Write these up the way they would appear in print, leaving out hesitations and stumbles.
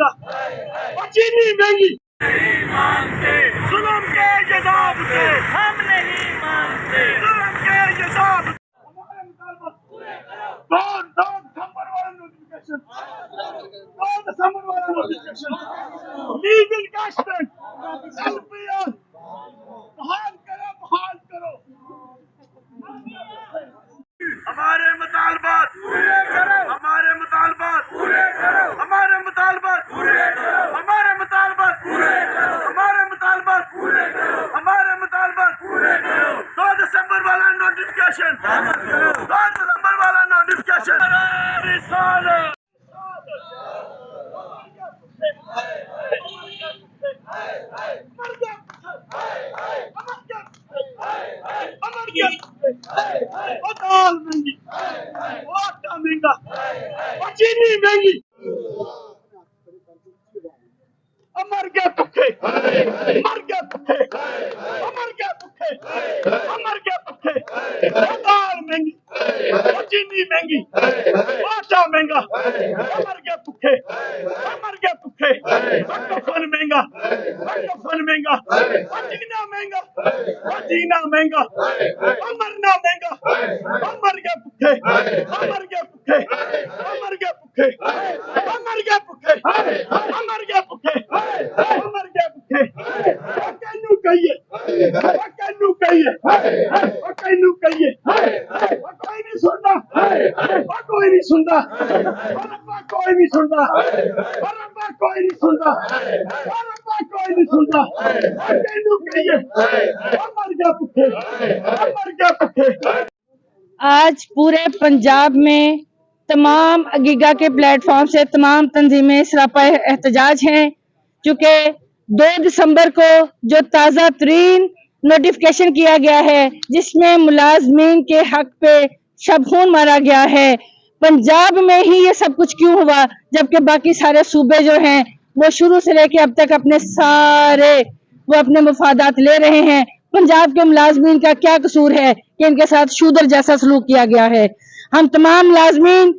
महंगा और चीनी महंगी नहीं मानते, जुल्म के जवाब से हम नहीं मानते, जुल्म के जवाब लीगल कैशमेंट LPR बहाल करो हमारे मुतालबात पूरे करो, हमारे मुतालबात पूरे करो, हमारे मुतालबात पूरे करो, हमारे मुतालबात पूरे करो, हमारे मुतालबात पूरे करो, हमारे मुतालबात पूरे करो। 2 दिसंबर वाला नोटिफिकेशन 2 दिसंबर वाला नोटिफिकेशन दाल महंगी, आटा महंगा और चीनी महंगी मर गए भुखे, मर गए भुखे, मर गए भुखे, मर गए भुखे। दाल महंगी और चीनी महंगी, आटा महंगा, मर गए भुखे, मर गए भुखे। फन महंगा, फन महंगा, जीना महंगा, जीना महंगा, मरना महंगा, मर गए भुखे, मर गए भुखे, मर गए भुखे, मर गए भुखे, मर गए भुखे, मर गए भुखे। कैनू कहिए, कैनू कहिए, कैनू कहिए, कोई नहीं सुनता, कोई नहीं सुनता, कोई नहीं सुनता, कोई नहीं सुनता, कोई नहीं सुनता। कैनू कहिए, मर गए भुखे, मर गए भुखे। आज पूरे पंजाब में तमाम अगीगा के प्लेटफॉर्म से तमाम तंजीमें सरापा एहतजाज हैं, चूँकि 2 दिसंबर को जो ताज़ा तरीन नोटिफिकेशन किया गया है जिसमें मुलाजमीन के हक पे शब खून मारा गया है। पंजाब में ही ये सब कुछ क्यों हुआ जबकि बाकी सारे सूबे जो हैं वो शुरू से लेके अब तक अपने मफादात ले रहे हैं। पंजाब के मुलाजमीन का क्या कसूर है कि इनके साथ शूदर जैसा सलूक किया गया है। हम तमाम मुलाजमीन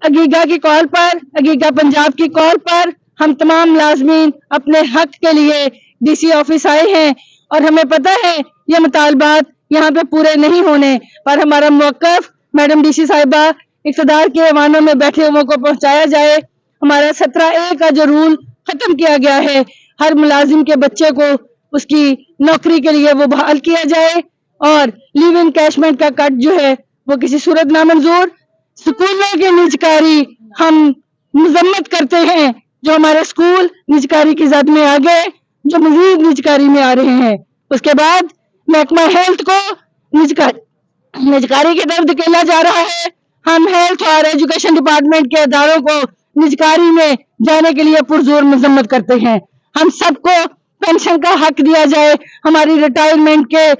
अगीगा की कॉल पर, अगीगा पंजाब की कॉल पर हम तमाम मुलाजमीन अपने हक के लिए DC ऑफिस आए हैं और हमें पता है ये मुतालबात यहाँ पे पूरे नहीं होने पर हमारा मौक़िफ़ मैडम DC साहिबा इक़्तिदार के ऐवानों में बैठे हुए को पहुँचाया जाए। हमारा 17A का जो रूल खत्म किया गया है, हर मुलाजिम के बच्चे को उसकी नौकरी के लिए वो बहाल किया जाए और लिव इन कैशमेंट का कट जो है वो किसी सूरत नामंजूर। स्कूलों की निजकारी हम मजम्मत करते हैं, जो हमारे स्कूल निजकारी की जद में आ गए, जो मजीद निजकारी में आ रहे हैं। उसके बाद महकमा हेल्थ को निजकारी की तरफ धकेला जा रहा है। हम हेल्थ और एजुकेशन डिपार्टमेंट के इदारों को निजकारी में जाने के लिए पुरजोर मजम्मत करते हैं। हम सबको पेंशन का हक दिया जाए, हमारी रिटायरमेंट के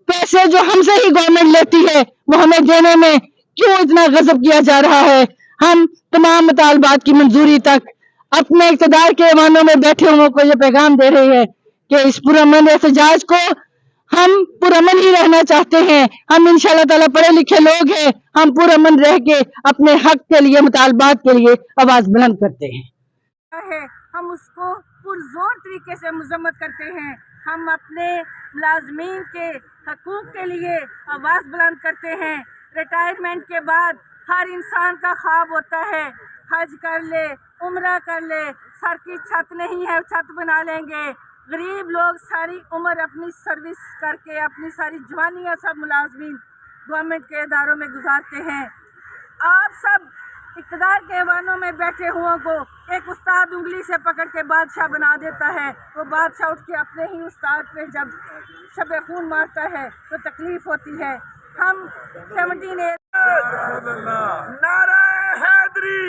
पैसे जो हमसे ही गवर्नमेंट लेती है वो हमें देने में क्यों इतना गजब किया जा रहा है। हम तमाम मुतालबात की मंजूरी तक अपने इक़्तिदार के ऐवानों में बैठे हुए को ये पैगाम दे रहे हैं कि इस पुरअमन एहतजाज को हम पुरअमन ही रहना चाहते हैं। हम इंशाअल्लाह ताला पढ़े लिखे लोग हैं, हम पुरअमन रह के अपने हक के लिए, मुतालबात के लिए आवाज बुलंद करते हैं। हम उसको पुरजोर तरीके से मजम्मत करते हैं। हम अपने मुलाजमीन के हकूक़ के लिए आवाज़ बुलंद करते हैं। रिटायरमेंट के बाद हर इंसान का ख्वाब होता है हज कर ले, उम्रा कर ले, सर की छत नहीं है छत बना लेंगे। गरीब लोग सारी उम्र अपनी सर्विस करके अपनी सारी जवानियाँ सब मुलाजमीन गवर्नमेंट के इदारों में गुजारते हैं। आप सब इक़्तिदार के ऐवानों में बैठे हुओं को एक उस्ताद उंगली से पकड़ के बादशाह बना देता है, वो बादशाह उठ के अपने ही उस्ताद पे जब शब खून मारता है तो तकलीफ होती है। हम 17 नारा हैदरी,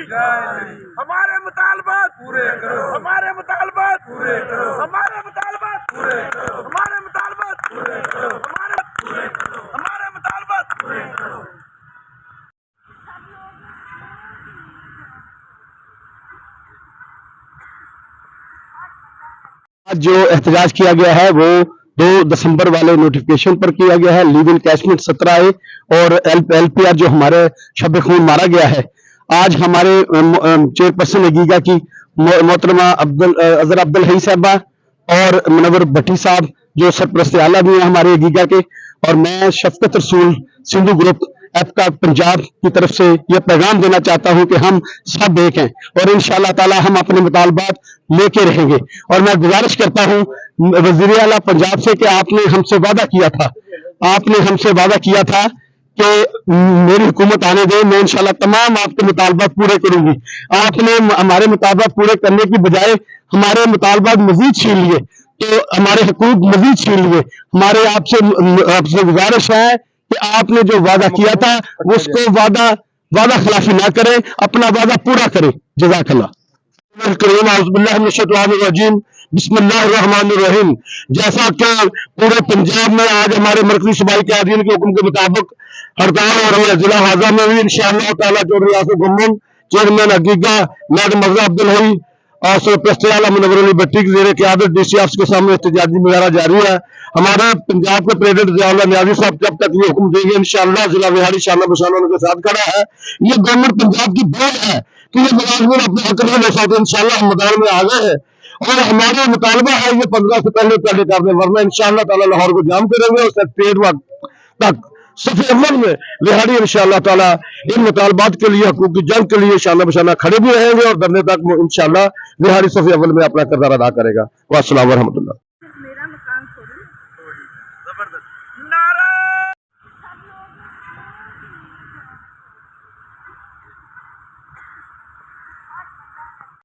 हमारे मुतालबात पूरे करो, हमारे मुतालबात पूरे करो, हमारे मुतालबात पूरे करो, हमारे मुतालबात पूरे करो, हमारे मुतालबात पूरे करो। आज जो एहतजाज किया गया है वो 2 दिसंबर वाले नोटिफिकेशन पर किया गया है। लिव इन कैशमेंट 17A और LPR जो हमारे शब खून मारा गया है। आज हमारे चेयरपर्सन अगीगा की मोहतरमा अजहर अब्दुल हई साहबा और मुनव्वर भट्टी साहब जो सरपरस्त आला भी हैं हमारे अगीगा के, और मैं शफकत रसूल सिंधु ग्रुप एपका पंजाब की तरफ से यह पैगाम देना चाहता हूं कि हम सब एक हैं और इंशाअल्लाह ताला हम अपने मुतालबात लेके रहेंगे। और मैं गुजारिश करता हूं वज़ीर आला पंजाब से कि आपने हमसे वादा किया था कि मेरी हुकूमत आने दे, मैं इंशाल्लाह तमाम आपके मुतालबात पूरे करूंगी। आपने हमारे मुतालबात पूरे करने की बजाय हमारे मुतालबात मजीद छीन लिए, तो हमारे हकूक मजीद छीन लिए। हमारे आपसे गुजारिश है कि आपने जो वादा किया था उसको वादा खिलाफी ना करें, अपना वादा पूरा करें। जज़ाकल्लाह। बिस्मिल्लाहिर्रहमानिर्रहीम। जैसा कि पूरे पंजाब में आज हमारे मरकजी सूबाई कायदीन के हुक्म के मुताबिक हड़ताल हो रही है, जिला हाजा में भी इंशाअल्लाह ताला चौधरी आसिफ गमन चेयरमैन अगीगा मैडम अजहर अब्दुल हई और सरपरस्त आला मुनव्वर अली भट्टी की ज़ेरे क़यादत DC ऑफिस के सामने एहतजाजी मुजाहरा जारी है। हमारे पंजाब के प्रेसिडेंट ज़ियाउल्लाह नियाज़ी साहब जब तक ये हुक्म देंगे इंशाअल्लाह जिला बिहारी शाना बशाना उनके साथ खड़ा है। ये गवर्नमेंट पंजाब की बोझ है कि ये मुलाज़िम अपने हक नहीं ले सकते। इंशाअल्लाह हम मैदान में आ गए हैं और हमारा मुतालबा है ये 15 से पहले कर दें, वरना इंशाअल्लाह ताला लाहौर को जाम करेंगे और सेक्रेटेरिएट तक सफ़े अव्वल में लिहाड़ी इंशाअल्लाह ताला इन मुतालबात के लिए हकूक़ की जंग के लिए शाना बशाना खड़े भी रहेंगे और धरने तक इंशाअल्लाह लिहाड़ी सफ़े अव्वल में अपना किरदार अदा करेगा। वास्सलाम व रहमतुल्लाह।